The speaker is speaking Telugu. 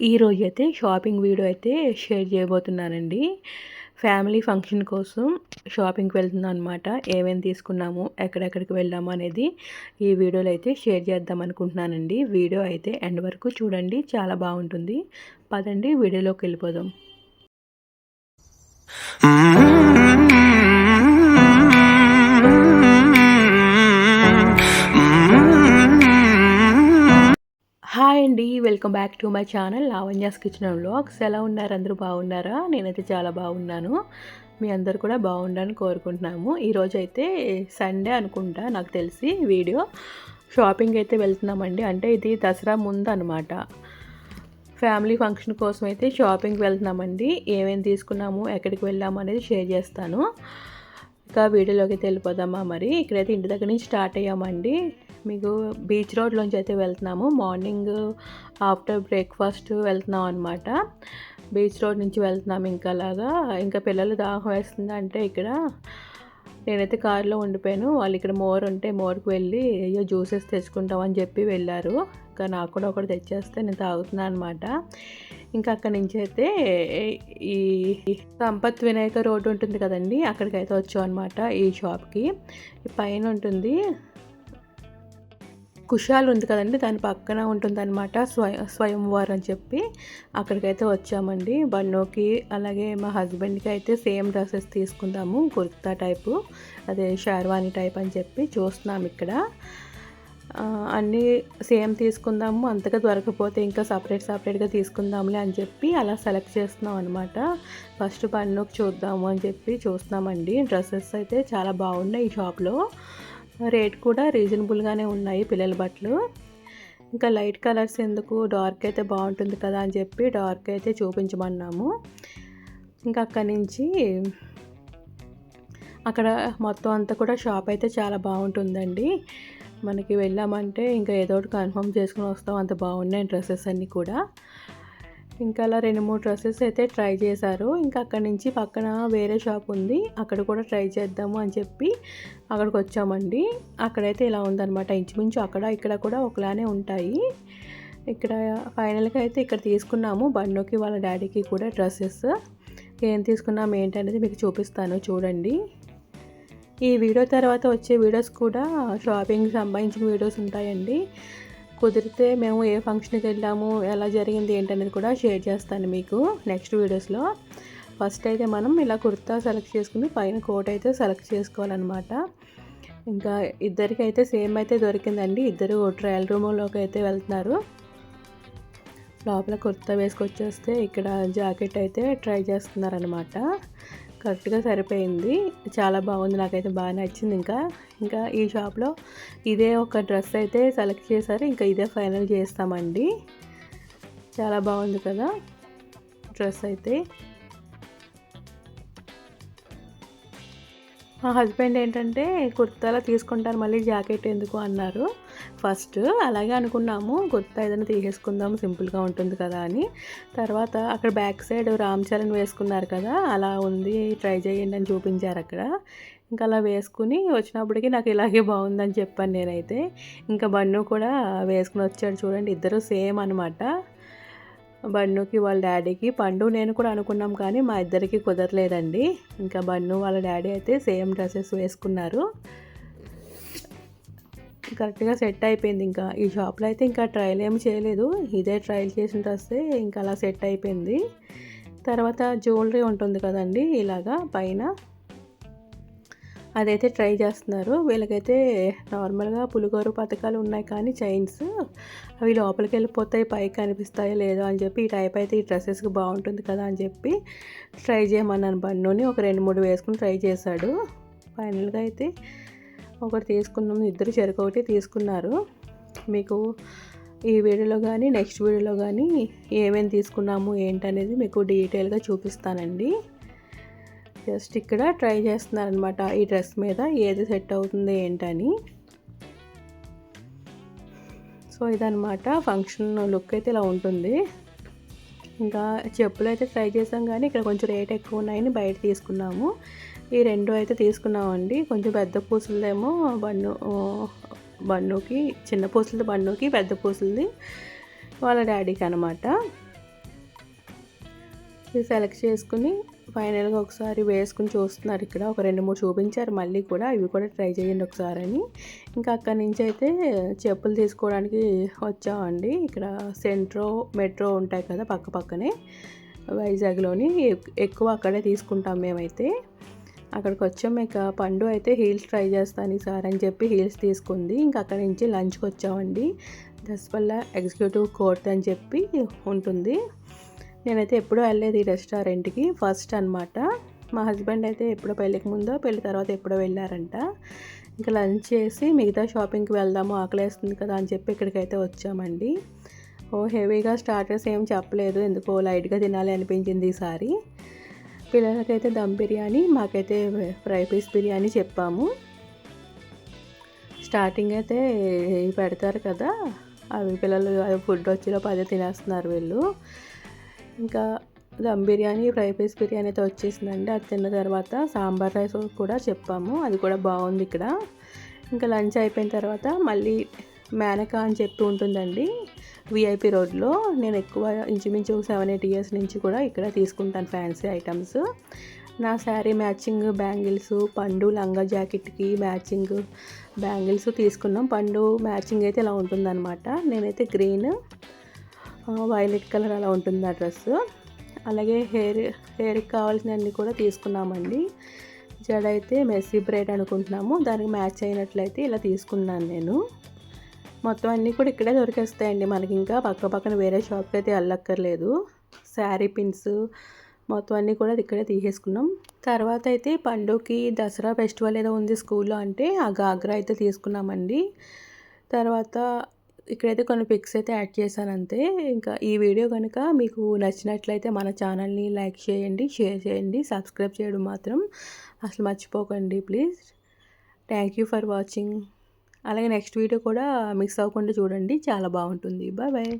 ఈరోజైతే షాపింగ్ వీడియో అయితే షేర్ చేయబోతున్నానండి. ఫ్యామిలీ ఫంక్షన్ కోసం షాపింగ్‌కి వెళ్తున్నాం అనమాట. ఏమేమి తీసుకున్నాము, ఎక్కడెక్కడికి వెళ్ళాము అనేది ఈ వీడియోలో అయితే షేర్ చేద్దాం అనుకుంటున్నానండి. వీడియో అయితే ఎండ్ వరకు చూడండి, చాలా బాగుంటుంది. పదండి వీడియోలోకి వెళ్ళిపోదాం. హాయ్ అండి, welcome back to my channel Lavanya's kitchen and vlogs. ఎలా ఉన్నారు? అందరూ బాగున్నారా? నేనైతే చాలా బాగున్నాను. మీ అందరు కూడా బాగుండాలని కోరుకుంటున్నాము. ఈరోజు అయితే సండే అనుకుంటా, నాకు తెలిసి వీడియో షాపింగ్ అయితే వెళ్తున్నామండి. అంటే ఇది దసరా ముందు అనమాట. ఫ్యామిలీ ఫంక్షన్ కోసం అయితే షాపింగ్కి వెళ్తున్నామండి. ఏమేమి తీసుకున్నాము, ఎక్కడికి వెళ్ళాము అనేది షేర్ చేస్తాను. ఇంకా వీడియోలోకి వెళ్ళిపోదామా? మరి ఇక్కడైతే ఇంటి దగ్గర నుంచి స్టార్ట్ అయ్యామండి. మీకు బీచ్ రోడ్లోంచి అయితే వెళ్తున్నాము. మార్నింగ్ ఆఫ్టర్ బ్రేక్ఫాస్ట్ వెళ్తున్నాం అనమాట. బీచ్ రోడ్ నుంచి వెళ్తున్నాము. ఇంకా పిల్లలు దాహం వేస్తుంది అంటే ఇక్కడ నేనైతే కారులో ఉండిపోయాను. వాళ్ళు ఇక్కడ మోర్ ఉంటే మోర్కి వెళ్ళి అయ్యో జ్యూసెస్ తెచ్చుకుంటామని చెప్పి వెళ్ళారు. ఇంకా నాకు కూడా ఒకటి తెచ్చేస్తే నేను తాగుతున్నాను అనమాట. ఇంకా అక్కడి నుంచి అయితే ఈ సంపత్ వినాయక రోడ్డు ఉంటుంది కదండి, అక్కడికైతే వచ్చాం అనమాట. ఈ షాప్కి పైన ఉంటుంది, కుషాల్ ఉంది కదండి, దాని పక్కన ఉంటుంది అనమాట స్వయంవర్ అని చెప్పి అక్కడికైతే వచ్చామండి. బన్నోకి అలాగే మా హస్బెండ్కి అయితే సేమ్ డ్రెస్సెస్ తీసుకుందాము, కుర్తా టైపు, అదే షార్వానీ టైప్ అని చెప్పి చూస్తున్నాము. ఇక్కడ అన్నీ సేమ్ తీసుకుందాము, అంతగా దొరకపోతే ఇంకా సపరేట్గా తీసుకుందాంలే అని చెప్పి అలా సెలెక్ట్ చేస్తున్నాం అనమాట. ఫస్ట్ బన్నోకి చూద్దాము అని చెప్పి చూస్తున్నామండి. డ్రెస్సెస్ అయితే చాలా బాగున్నాయి ఈ షాప్లో. రేట్ కూడా రీజనబుల్గానే ఉన్నాయి పిల్లల బట్టలు. ఇంకా లైట్ కలర్స్ ఎందుకు, డార్క్ అయితే బాగుంటుంది కదా అని చెప్పి డార్క్ అయితే చూపించమన్నాము. ఇంకా అక్కడి నుంచి అక్కడ మొత్తం అంతా కూడా షాప్ అయితే చాలా బాగుంటుందండి. మనకి వెళ్ళామంటే ఇంకా ఏదో ఒకటి కన్ఫర్మ్ చేసుకుని వస్తాం, అంత బాగున్నాయి డ్రెస్సెస్ అన్నీ కూడా. ఇంకా అలా 2-3 డ్రెస్సెస్ అయితే ట్రై చేశారు. ఇంకా అక్కడి నుంచి పక్కన వేరే షాప్ ఉంది, అక్కడ కూడా ట్రై చేద్దాము అని చెప్పి అక్కడికి వచ్చామండి. అక్కడైతే ఇలా ఉందన్నమాట. ఇంచుమించు అక్కడ ఇక్కడ కూడా ఒకలానే ఉంటాయి. ఇక్కడ ఫైనల్గా అయితే ఇక్కడ తీసుకున్నాము బన్నోకి వాళ్ళ డాడీకి కూడా డ్రెస్సెస్. ఏం తీసుకున్నాము ఏంటనేది మీకు చూపిస్తాను, చూడండి. ఈ వీడియో తర్వాత వచ్చే వీడియోస్ కూడా షాపింగ్కి సంబంధించిన వీడియోస్ ఉంటాయండి. కుదిరితే మేము ఏ ఫంక్షన్కి వెళ్ళాము, ఎలా జరిగింది ఏంటనేది కూడా షేర్ చేస్తాను మీకు నెక్స్ట్ వీడియోస్లో. ఫస్ట్ అయితే మనం ఇలా కుర్తా సెలెక్ట్ చేసుకుని పైన కోట్ అయితే సెలెక్ట్ చేసుకోవాలన్నమాట. ఇంకా ఇద్దరికి అయితే సేమ్ అయితే దొరికిందండి. ఇద్దరు ట్రయల్ రూమ్లోకి అయితే వెళ్తున్నారు. లోపల కుర్తా వేసుకొచ్చేస్తే ఇక్కడ జాకెట్ అయితే ట్రై చేస్తున్నారనమాట. కరెక్ట్గా సరిపోయింది, చాలా బాగుంది, నాకైతే బాగా నచ్చింది. ఇంకా ఈ షాప్లో ఇదే ఒక డ్రెస్ అయితే సెలెక్ట్ చేశారు. ఇంకా ఇదే ఫైనల్ చేస్తామండి. చాలా బాగుంది కదా డ్రెస్ అయితే. మా హస్బెండ్ ఏంటంటే కుర్తాలో తీసుకుంటారు, మళ్ళీ జాకెట్ ఎందుకు అన్నారు. ఫస్ట్ అలాగే అనుకున్నాము, కుర్తా ఏదైనా తీసేసుకుందాం సింపుల్గా ఉంటుంది కదా అని. తర్వాత అక్కడ బ్యాక్ సైడ్ రామ్ చరణ్ వేసుకున్నారు కదా, అలా ఉంది, ట్రై చేయండి అని చూపించారు అక్కడ. ఇంకా అలా వేసుకుని వచ్చినప్పటికీ నాకు ఇలాగే బాగుందని చెప్పాను నేనైతే. ఇంకా బన్ను కూడా వేసుకుని వచ్చాడు చూడండి, ఇద్దరు సేమ్ అనమాట. బన్నుకి వాళ్ళ డాడీకి, పండు నేను కూడా అనుకున్నాం కానీ మా ఇద్దరికి కుదరలేదండి. ఇంకా బన్ను వాళ్ళ డాడీ అయితే సేమ్ డ్రెస్సెస్ వేసుకున్నారు. కరెక్ట్గా సెట్ అయిపోయింది. ఇంకా ఈ షాప్లో అయితే ఇంకా ట్రయల్ ఏమి చేయలేదు, ఇదే ట్రయల్ చేసిన డ్రెస్సే ఇంకా అలా సెట్ అయిపోయింది. తర్వాత జ్యువెలరీ ఉంటుంది కదండి ఇలాగా పైన, అదైతే ట్రై చేస్తున్నారు. వీళ్ళకైతే నార్మల్గా పులిగోరు పథకాలు ఉన్నాయి కానీ చైన్స్ అవి లోపలికి వెళ్ళిపోతాయి, పైకి కనిపిస్తాయో లేదో అని చెప్పి ఈ టైప్ అయితే ఈ డ్రెస్సెస్కి బాగుంటుంది కదా అని చెప్పి ట్రై చేయమన్నాను బన్నుని. ఒక 2-3 వేసుకుని ట్రై చేశాడు. ఫైనల్గా అయితే ఒకటి తీసుకున్నాము, ఇద్దరు చెరొకటి తీసుకున్నారు. మీకు ఈ వీడియోలో కానీ నెక్స్ట్ వీడియోలో కానీ ఏమేమి తీసుకున్నాము ఏంటనేది మీకు డీటెయిల్గా చూపిస్తానండి. జస్ట్ ఇక్కడ ట్రై చేస్తున్నారనమాట ఈ డ్రెస్ మీద ఏది సెట్ అవుతుంది ఏంటని. సో ఇదనమాట ఫంక్షన్ లుక్ అయితే ఇలా ఉంటుంది. ఇంకా చెప్పులు అయితే ట్రై చేసాం కానీ ఇక్కడ కొంచెం రేట్ ఎక్కువ ఉన్నాయని బయట తీసుకున్నాము. ఈ 2 అయితే తీసుకున్నామండి. కొంచెం పెద్ద పూసలదేమో బన్నుకి, చిన్న పూసలది బన్నుకి, పెద్ద పూసలది వాళ్ళ డాడీకి అనమాట. ఇది సెలెక్ట్ చేసుకుని ఫైనల్గా ఒకసారి వేసుకుని చూస్తున్నారు. ఇక్కడ ఒక 2, 3 చూపించారు మళ్ళీ కూడా, ఇవి కూడా ట్రై చేయండి ఒకసారి అని. ఇంకా అక్కడి నుంచి అయితే చెప్పులు తీసుకోవడానికి వచ్చామండి. ఇక్కడ సెంట్రో మెట్రో ఉంటాయి కదా పక్క పక్కనే వైజాగ్లోని, ఎక్కువ అక్కడే తీసుకుంటాం మేమైతే. అక్కడికి వచ్చాం. ఇక పండు అయితే హీల్స్ ట్రై చేస్తాను ఈసారి అని చెప్పి హీల్స్ తీసుకుంది. ఇంకా అక్కడి నుంచి లంచ్కి వచ్చామండి. దసపల్ల ఎగ్జిక్యూటివ్ కోర్ట్ అని చెప్పి ఉంటుంది. నేనైతే ఎప్పుడూ వెళ్ళలేదు ఈ రెస్టారెంట్కి, ఫస్ట్ అనమాట. మా హస్బెండ్ అయితే ఎప్పుడో పెళ్ళికి ముందో పెళ్ళి తర్వాత ఎప్పుడో వెళ్ళారంట. ఇంకా లంచ్ చేసి మిగతా షాపింగ్కి వెళ్దాము, ఆకలేస్తుంది కదా అని చెప్పి ఇక్కడికైతే వచ్చామండి. హెవీగా స్టార్టర్స్ ఏం చెప్పలేదు, ఎందుకో లైట్గా తినాలి అనిపించింది ఈసారి. పిల్లలకైతే దమ్ బిర్యానీ, మాకైతే ఫ్రై పీస్ బిర్యానీ చెప్పాము. స్టార్టింగ్ అయితే పెడతారు కదా, అవి పిల్లలు ఫుడ్ వచ్చేలోపు అదే తినేస్తున్నారు వీళ్ళు. ఇంకా దమ్ బిర్యానీ, ఫ్రై పీస్ బిర్యానీ అయితే వచ్చేసిందండి. అది తిన్న తర్వాత సాంబార్ రైస్ కూడా చెప్పాము, అది కూడా బాగుంది ఇక్కడ. ఇంకా లంచ్ అయిపోయిన తర్వాత మళ్ళీ మేనకా అని చెప్పి ఉంటుందండి విఐపి రోడ్లో. నేను ఎక్కువ ఇంచుమించు 7-8 ఇయర్స్ నుంచి కూడా ఇక్కడ తీసుకుంటాను ఫ్యాన్సీ ఐటమ్స్. నా శారీ మ్యాచింగ్ బ్యాంగిల్స్, పండు లంగా జాకెట్కి మ్యాచింగ్ బ్యాంగిల్స్ తీసుకున్నాం. పండు మ్యాచింగ్ అయితే ఇలా ఉంటుందన్నమాట. నేనైతే గ్రీన్, వైలెట్ కలర్ అలా ఉంటుంది ఆ డ్రెస్. అలాగే హెయిర్కి కావాల్సినవన్నీ కూడా తీసుకున్నామండి. జడ అయితే మెస్సీ బ్రైడ్ అనుకుంటున్నాము, దానికి మ్యాచ్ అయినట్లయితే ఇలా తీసుకున్నాను నేను. మొత్తం అన్నీ కూడా ఇక్కడే దొరికేస్తాయండి మనకి, ఇంకా పక్క పక్కన వేరే షాప్కి అయితే వెళ్ళక్కర్లేదు. శారీ పిన్స్ మొత్తం అన్నీ కూడా ఇక్కడే తీసేసుకున్నాం. తర్వాత అయితే పండుకి దసరా ఫెస్టివల్ ఏదో ఉంది స్కూల్లో అంటే ఆ గాగ్రా అయితే తీసుకున్నామండి. తర్వాత ఇక్కడైతే కొన్ని పిక్స్ అయితే యాడ్ చేశాను అంతే. ఇంకా ఈ వీడియో కనుక మీకు నచ్చినట్లయితే మన ఛానల్ని లైక్ చేయండి, షేర్ చేయండి, సబ్స్క్రైబ్ చేయడం మాత్రం అసలు మర్చిపోకండి please. Thank you for watching. అలాగే నెక్స్ట్ వీడియో కూడా మిస్ అవ్వకుండా చూడండి, చాలా బాగుంటుంది. Bye bye.